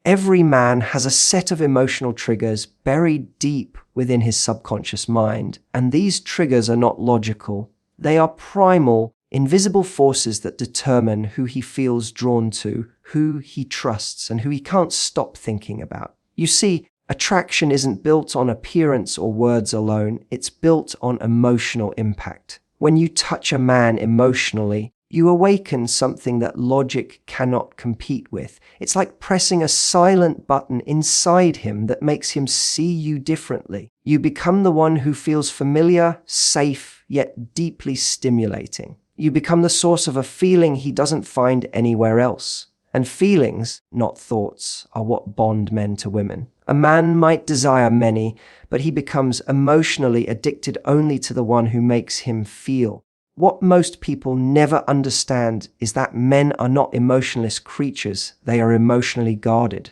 Every man has a set of emotional triggers buried deep within his subconscious mind, and these triggers are not logical. They are primal, invisible forces that determine who he feels drawn to, who he trusts, and who he can't stop thinking about. You see, attraction isn't built on appearance or words alone, it's built on emotional impact. When you touch a man emotionally, you awaken something that logic cannot compete with. It's like pressing a silent button inside him that makes him see you differently. You become the one who feels familiar, safe, yet deeply stimulating. You become the source of a feeling he doesn't find anywhere else. And feelings, not thoughts, are what bond men to women. A man might desire many, but he becomes emotionally addicted only to the one who makes him feel. What most people never understand is that men are not emotionless creatures, they are emotionally guarded.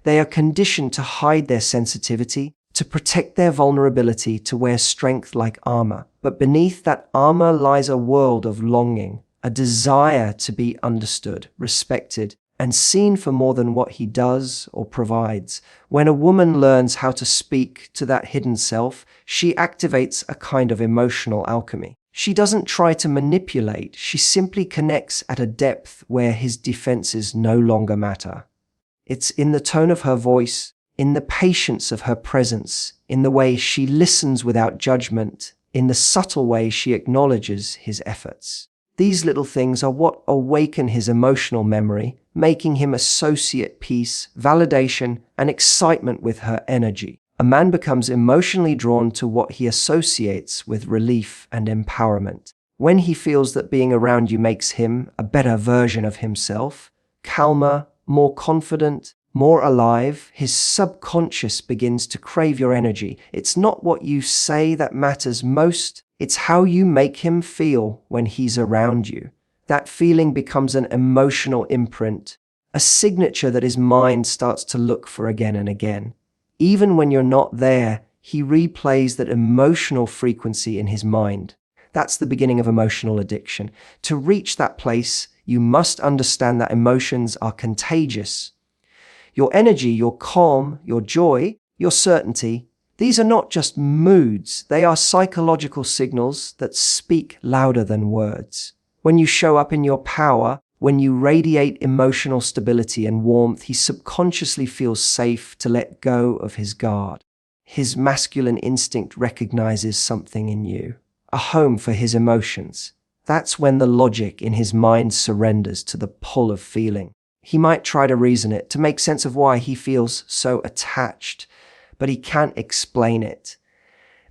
They are conditioned to hide their sensitivity, to protect their vulnerability, to wear strength like armor. But beneath that armor lies a world of longing, a desire to be understood, respected, and seen for more than what he does or provides. When a woman learns how to speak to that hidden self, she activates a kind of emotional alchemy. She doesn't try to manipulate, she simply connects at a depth where his defenses no longer matter. It's in the tone of her voice, in the patience of her presence, in the way she listens without judgment, in the subtle way she acknowledges his efforts. These little things are what awaken his emotional memory, making him associate peace, validation, and excitement with her energy. A man becomes emotionally drawn to what he associates with relief and empowerment. When he feels that being around you makes him a better version of himself, calmer, more confident, more alive, his subconscious begins to crave your energy. It's not what you say that matters most, it's how you make him feel when he's around you. That feeling becomes an emotional imprint, a signature that his mind starts to look for again and again. Even when you're not there, he replays that emotional frequency in his mind. That's the beginning of emotional addiction. To reach that place, you must understand that emotions are contagious. Your energy, your calm, your joy, your certainty, these are not just moods, they are psychological signals that speak louder than words. When you show up in your power, when you radiate emotional stability and warmth, he subconsciously feels safe to let go of his guard. His masculine instinct recognizes something in you, a home for his emotions. That's when the logic in his mind surrenders to the pull of feeling. He might try to reason it, to make sense of why he feels so attached, but he can't explain it.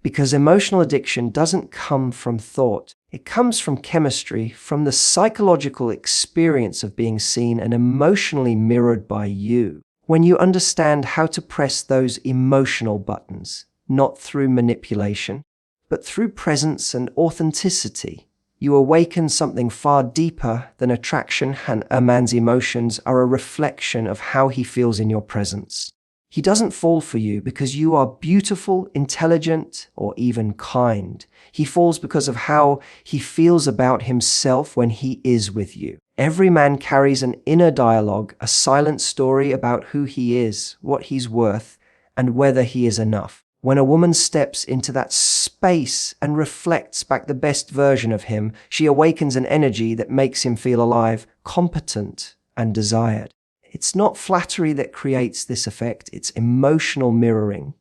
Because emotional addiction doesn't come from thought. It comes from chemistry, from the psychological experience of being seen and emotionally mirrored by you. When you understand how to press those emotional buttons, not through manipulation, but through presence and authenticity, you awaken something far deeper than attraction, and a man's emotions are a reflection of how he feels in your presence. He doesn't fall for you because you are beautiful, intelligent, or even kind. He falls because of how he feels about himself when he is with you. Every man carries an inner dialogue, a silent story about who he is, what he's worth, and whether he is enough. When a woman steps into that space and reflects back the best version of him, she awakens an energy that makes him feel alive, competent, and desired. It's not flattery that creates this effect, it's emotional mirroring.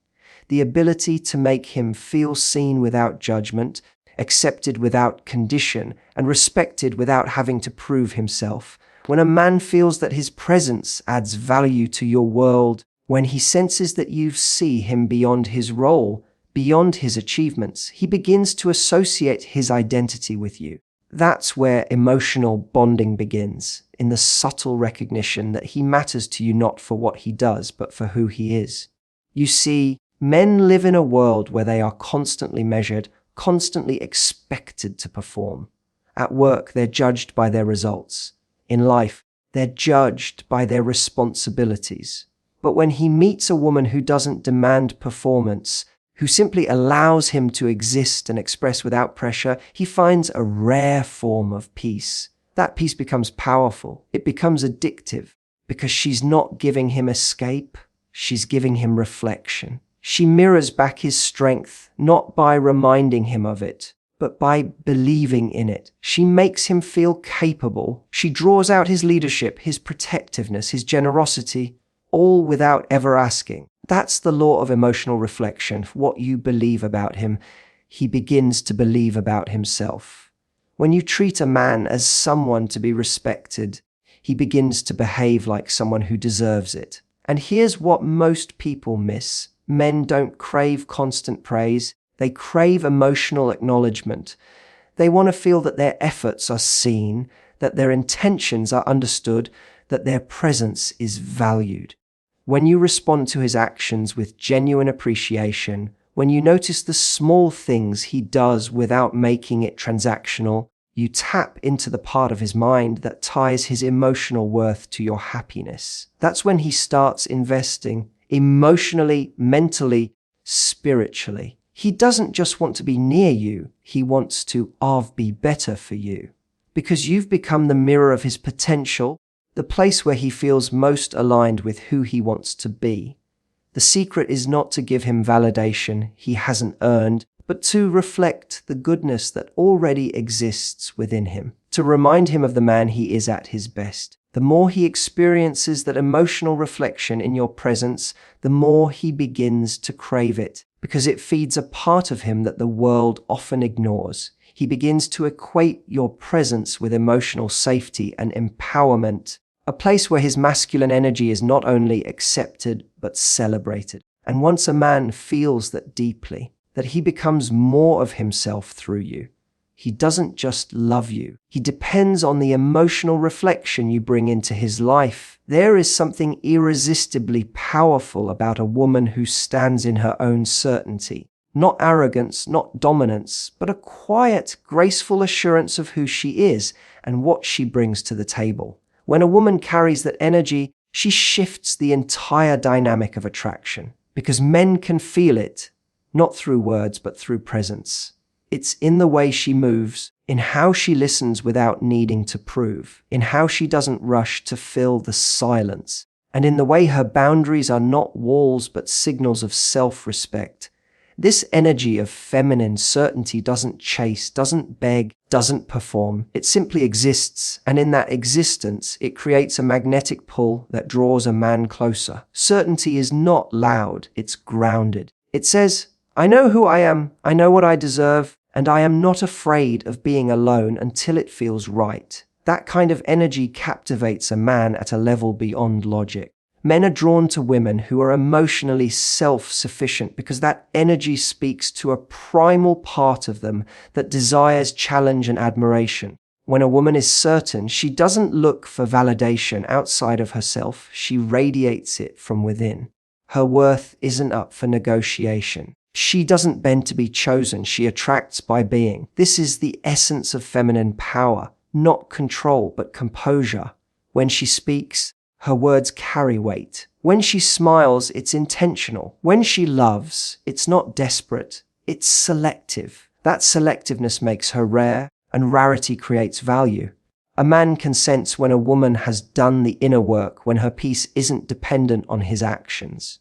The ability to make him feel seen without judgment, accepted without condition, and respected without having to prove himself. When a man feels that his presence adds value to your world, when he senses that you see him beyond his role, beyond his achievements, he begins to associate his identity with you. That's where emotional bonding begins, in the subtle recognition that he matters to you not for what he does, but for who he is. You see, men live in a world where they are constantly measured, constantly expected to perform. At work, they're judged by their results. In life, they're judged by their responsibilities. But when he meets a woman who doesn't demand performance, who simply allows him to exist and express without pressure, he finds a rare form of peace. That peace becomes powerful. It becomes addictive. because she's not giving him escape, she's giving him reflection. She mirrors back his strength, not by reminding him of it, but by believing in it. She makes him feel capable. She draws out his leadership, his protectiveness, his generosity, all without ever asking. That's the law of emotional reflection. What you believe about him, he begins to believe about himself. When you treat a man as someone to be respected, he begins to behave like someone who deserves it. And here's what most people miss. Men don't crave constant praise. They crave emotional acknowledgement. They want to feel that their efforts are seen, that their intentions are understood, that their presence is valued. When you respond to his actions with genuine appreciation, when you notice the small things he does without making it transactional, you tap into the part of his mind that ties his emotional worth to your happiness. That's when he starts investing emotionally, mentally, spiritually. He doesn't just want to be near you, he wants to be better for you. Because you've become the mirror of his potential, the place where he feels most aligned with who he wants to be. The secret is not to give him validation he hasn't earned, but to reflect the goodness that already exists within him, to remind him of the man he is at his best. The more he experiences that emotional reflection in your presence, the more he begins to crave it, because it feeds a part of him that the world often ignores. He begins to equate your presence with emotional safety and empowerment, a place where his masculine energy is not only accepted but celebrated. And once a man feels that deeply, that he becomes more of himself through you, he doesn't just love you. He depends on the emotional reflection you bring into his life. There is something irresistibly powerful about a woman who stands in her own certainty. Not arrogance, not dominance, but a quiet, graceful assurance of who she is and what she brings to the table. When a woman carries that energy, she shifts the entire dynamic of attraction, because men can feel it, not through words, but through presence. It's in the way she moves, in how she listens without needing to prove, in how she doesn't rush to fill the silence, and in the way her boundaries are not walls but signals of self-respect. This energy of feminine certainty doesn't chase, doesn't beg, doesn't perform. It simply exists, and in that existence, it creates a magnetic pull that draws a man closer. Certainty is not loud, it's grounded. It says, I know who I am, I know what I deserve, and I am not afraid of being alone until it feels right. That kind of energy captivates a man at a level beyond logic. Men are drawn to women who are emotionally self-sufficient because that energy speaks to a primal part of them that desires challenge and admiration. When a woman is certain, she doesn't look for validation outside of herself, she radiates it from within. Her worth isn't up for negotiation. She doesn't bend to be chosen, she attracts by being. This is the essence of feminine power, not control, but composure. When she speaks, her words carry weight. When she smiles, it's intentional. When she loves, it's not desperate, it's selective. That selectiveness makes her rare, and rarity creates value. A man can sense when a woman has done the inner work, when her peace isn't dependent on his actions.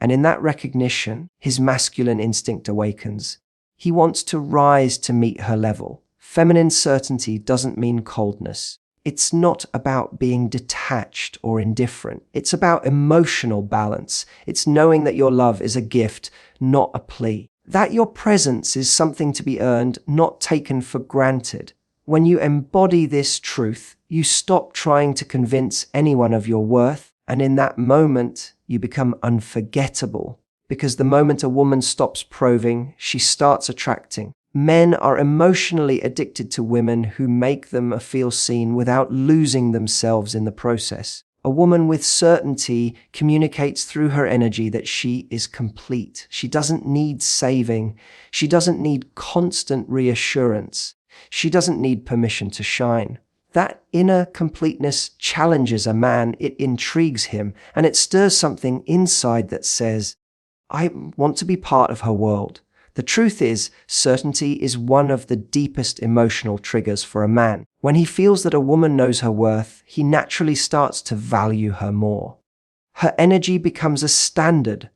And in that recognition, his masculine instinct awakens. He wants to rise to meet her level. Feminine certainty doesn't mean coldness. It's not about being detached or indifferent. It's about emotional balance. It's knowing that your love is a gift, not a plea. That your presence is something to be earned, not taken for granted. When you embody this truth, you stop trying to convince anyone of your worth, and in that moment, you become unforgettable. Because the moment a woman stops probing, she starts attracting. Men are emotionally addicted to women who make them feel seen without losing themselves in the process. A woman with certainty communicates through her energy that she is complete. She doesn't need saving. She doesn't need constant reassurance. She doesn't need permission to shine. That inner completeness challenges a man, it intrigues him, and it stirs something inside that says, I want to be part of her world. The truth is, certainty is one of the deepest emotional triggers for a man. When he feels that a woman knows her worth, he naturally starts to value her more. Her energy becomes a standard,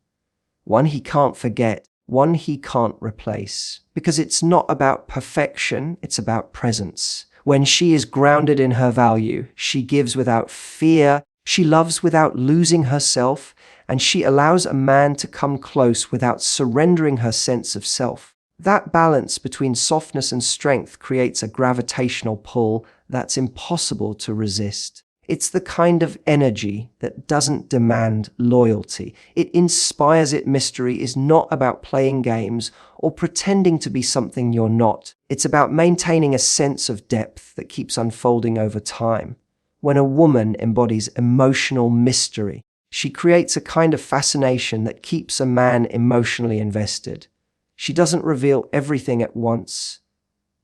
one he can't forget, one he can't replace. Because it's not about perfection, it's about presence. When she is grounded in her value, she gives without fear, she loves without losing herself, and she allows a man to come close without surrendering her sense of self. That balance between softness and strength creates a gravitational pull that's impossible to resist. It's the kind of energy that doesn't demand loyalty. It inspires it. Mystery is not about playing games or pretending to be something you're not. It's about maintaining a sense of depth that keeps unfolding over time. When a woman embodies emotional mystery, she creates a kind of fascination that keeps a man emotionally invested. She doesn't reveal everything at once,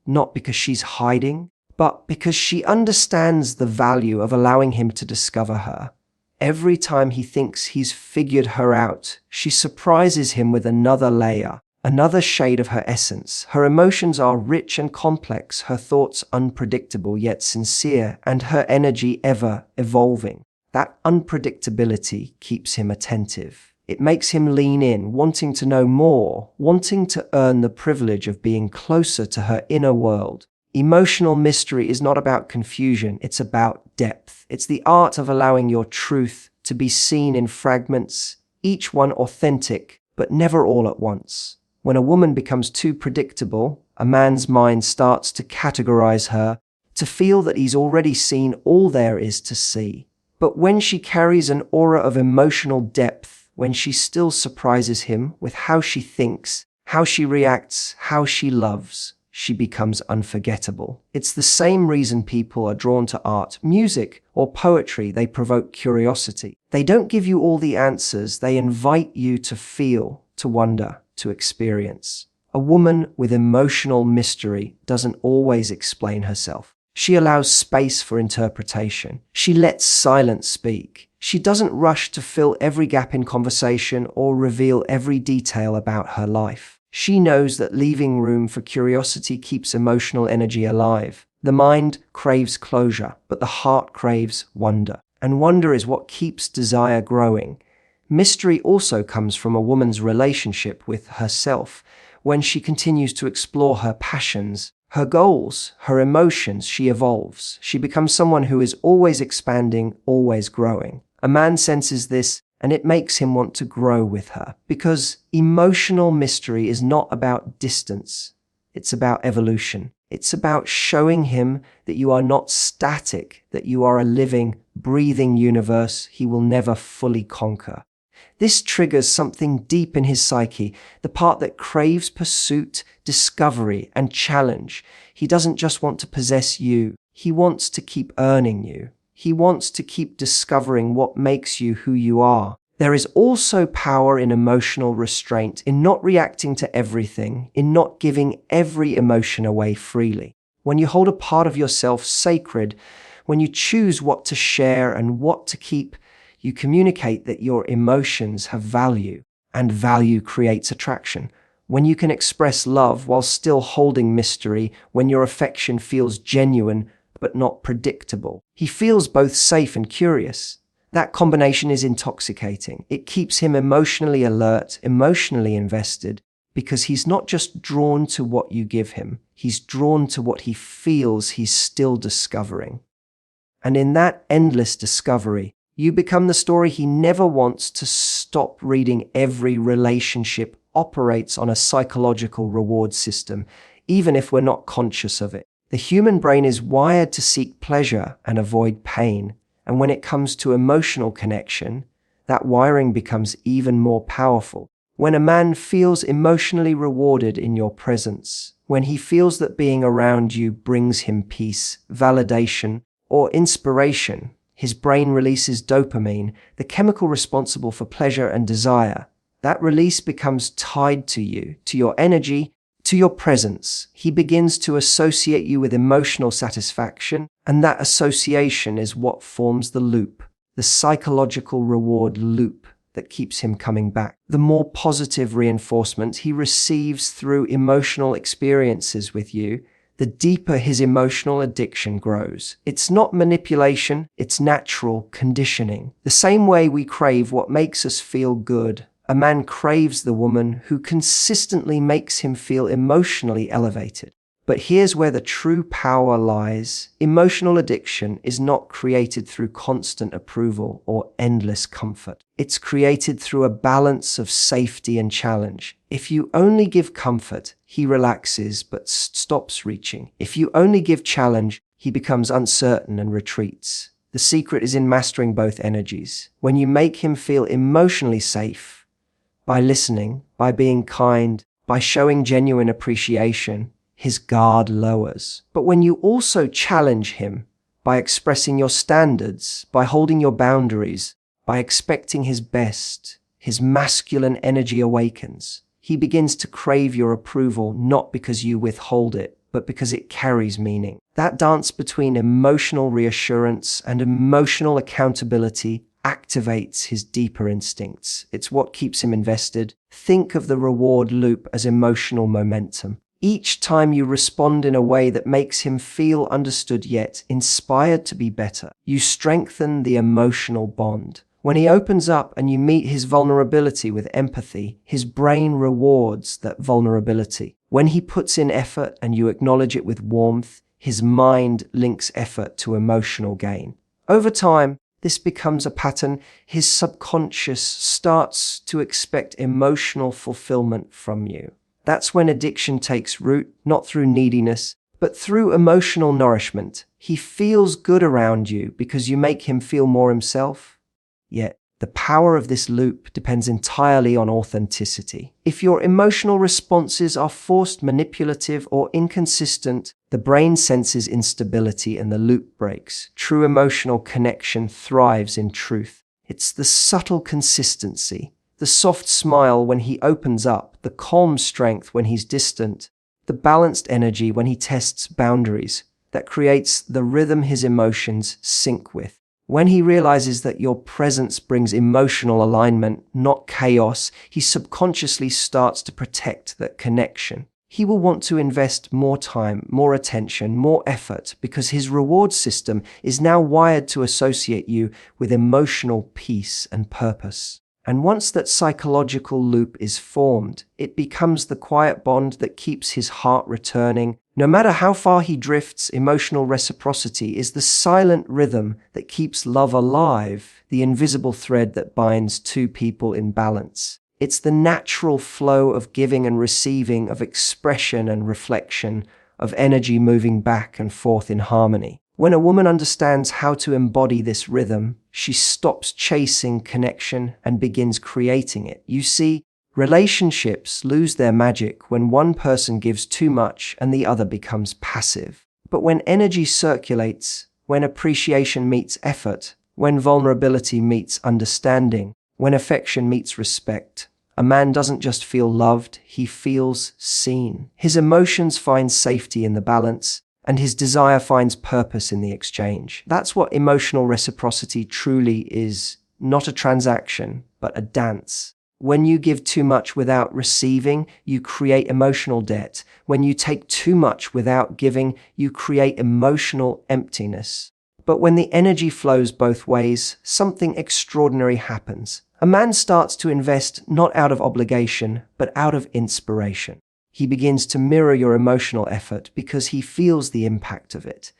not because she's hiding, but because she understands the value of allowing him to discover her. Every time he thinks he's figured her out, she surprises him with another layer, another shade of her essence. Her emotions are rich and complex, her thoughts unpredictable yet sincere, and her energy ever evolving. That unpredictability keeps him attentive. It makes him lean in, wanting to know more, wanting to earn the privilege of being closer to her inner world. Emotional mystery is not about confusion, it's about depth. It's the art of allowing your truth to be seen in fragments, each one authentic, but never all at once. When a woman becomes too predictable, a man's mind starts to categorize her, to feel that he's already seen all there is to see. But when she carries an aura of emotional depth, when she still surprises him with how she thinks, how she reacts, how she loves, she becomes unforgettable. It's the same reason people are drawn to art, music, or poetry. They provoke curiosity. They don't give you all the answers. They invite you to feel, to wonder, to experience. A woman with emotional mystery doesn't always explain herself. She allows space for interpretation. She lets silence speak. She doesn't rush to fill every gap in conversation or reveal every detail about her life. She knows that leaving room for curiosity keeps emotional energy alive. The mind craves closure, but the heart craves wonder. And wonder is what keeps desire growing. Mystery also comes from a woman's relationship with herself. When she continues to explore her passions, her goals, her emotions, she evolves. She becomes someone who is always expanding, always growing. A man senses this, and it makes him want to grow with her. Because emotional mystery is not about distance. It's about evolution. It's about showing him that you are not static, that you are a living, breathing universe he will never fully conquer. This triggers something deep in his psyche, the part that craves pursuit, discovery, and challenge. He doesn't just want to possess you. He wants to keep earning you. He wants to keep discovering what makes you who you are. There is also power in emotional restraint, in not reacting to everything, in not giving every emotion away freely. When you hold a part of yourself sacred, when you choose what to share and what to keep, you communicate that your emotions have value, and value creates attraction. When you can express love while still holding mystery, when your affection feels genuine but not predictable, he feels both safe and curious. That combination is intoxicating. It keeps him emotionally alert, emotionally invested, because he's not just drawn to what you give him, he's drawn to what he feels he's still discovering. And in that endless discovery, you become the story he never wants to stop reading. Every relationship operates on a psychological reward system, even if we're not conscious of it. The human brain is wired to seek pleasure and avoid pain. And when it comes to emotional connection, that wiring becomes even more powerful. When a man feels emotionally rewarded in your presence, when he feels that being around you brings him peace, validation, or inspiration, his brain releases dopamine, the chemical responsible for pleasure and desire. That release becomes tied to you, to your energy, to your presence. He begins to associate you with emotional satisfaction, and that association is what forms the loop, the psychological reward loop that keeps him coming back. The more positive reinforcement he receives through emotional experiences with you, the deeper his emotional addiction grows. It's not manipulation, it's natural conditioning. The same way we crave what makes us feel good, a man craves the woman who consistently makes him feel emotionally elevated. But here's where the true power lies. Emotional addiction is not created through constant approval or endless comfort. It's created through a balance of safety and challenge. If you only give comfort, he relaxes but stops reaching. If you only give challenge, he becomes uncertain and retreats. The secret is in mastering both energies. When you make him feel emotionally safe, by listening, by being kind, by showing genuine appreciation, his guard lowers. But when you also challenge him by expressing your standards, by holding your boundaries, by expecting his best, his masculine energy awakens. He begins to crave your approval not because you withhold it, but because it carries meaning. That dance between emotional reassurance and emotional accountability activates his deeper instincts. It's what keeps him invested. Think of the reward loop as emotional momentum. Each time you respond in a way that makes him feel understood yet inspired to be better, you strengthen the emotional bond. When he opens up and you meet his vulnerability with empathy, his brain rewards that vulnerability. When he puts in effort and you acknowledge it with warmth, his mind links effort to emotional gain. Over time, this becomes a pattern. His subconscious starts to expect emotional fulfillment from you. That's when addiction takes root, not through neediness, but through emotional nourishment. He feels good around you because you make him feel more himself. Yet, the power of this loop depends entirely on authenticity. If your emotional responses are forced, manipulative, or inconsistent, the brain senses instability and the loop breaks. True emotional connection thrives in truth. It's the subtle consistency, the soft smile when he opens up, the calm strength when he's distant, the balanced energy when he tests boundaries, that creates the rhythm his emotions sync with. When he realizes that your presence brings emotional alignment, not chaos, he subconsciously starts to protect that connection. He will want to invest more time, more attention, more effort, because his reward system is now wired to associate you with emotional peace and purpose. And once that psychological loop is formed, it becomes the quiet bond that keeps his heart returning. No matter how far he drifts, emotional reciprocity is the silent rhythm that keeps love alive, the invisible thread that binds two people in balance. It's the natural flow of giving and receiving, of expression and reflection, of energy moving back and forth in harmony. When a woman understands how to embody this rhythm, she stops chasing connection and begins creating it. You see, relationships lose their magic when one person gives too much and the other becomes passive. But when energy circulates, when appreciation meets effort, when vulnerability meets understanding, when affection meets respect, a man doesn't just feel loved, he feels seen. His emotions find safety in the balance, and his desire finds purpose in the exchange. That's what emotional reciprocity truly is, not a transaction, but a dance. When you give too much without receiving, you create emotional debt. When you take too much without giving, you create emotional emptiness. But when the energy flows both ways, something extraordinary happens. A man starts to invest not out of obligation, but out of inspiration. He begins to mirror your emotional effort because he feels the impact of it.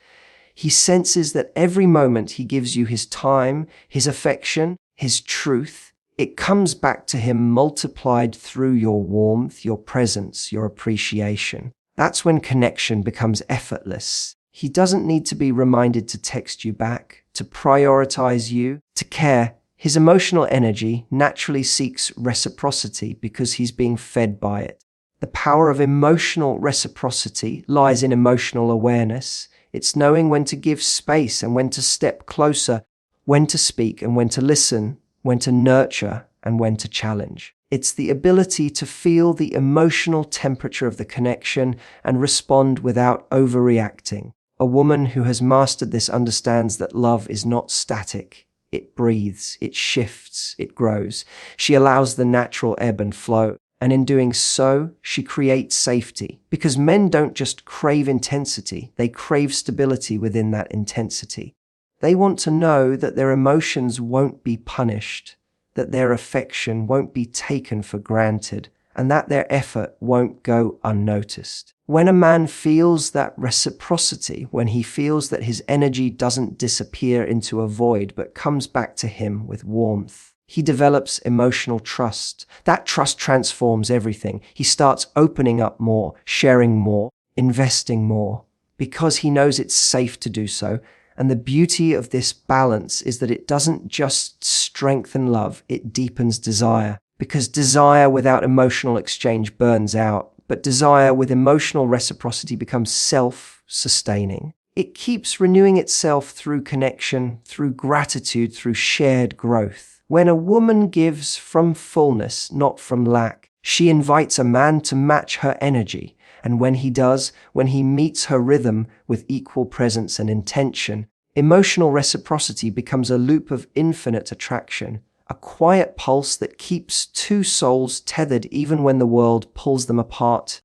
He senses that every moment he gives you his time, his affection, his truth, it comes back to him multiplied through your warmth, your presence, your appreciation. That's when connection becomes effortless. He doesn't need to be reminded to text you back, to prioritize you, to care. His emotional energy naturally seeks reciprocity because he's being fed by it. The power of emotional reciprocity lies in emotional awareness. It's knowing when to give space and when to step closer, when to speak and when to listen, when to nurture and when to challenge. It's the ability to feel the emotional temperature of the connection and respond without overreacting. A woman who has mastered this understands that love is not static. it breathes, it shifts, it grows. She allows the natural ebb and flow. And in doing so, she creates safety. Because men don't just crave intensity, they crave stability within that intensity. They want to know that their emotions won't be punished, that their affection won't be taken for granted, and that their effort won't go unnoticed. When a man feels that reciprocity, when he feels that his energy doesn't disappear into a void but comes back to him with warmth, he develops emotional trust. That trust transforms everything. He starts opening up more, sharing more, investing more, because he knows it's safe to do so. And the beauty of this balance is that it doesn't just strengthen love, it deepens desire. Because desire without emotional exchange burns out, but desire with emotional reciprocity becomes self-sustaining. It keeps renewing itself through connection, through gratitude, through shared growth. When a woman gives from fullness, not from lack, she invites a man to match her energy. And when he does, when he meets her rhythm with equal presence and intention, emotional reciprocity becomes a loop of infinite attraction, a quiet pulse that keeps two souls tethered even when the world pulls them apart.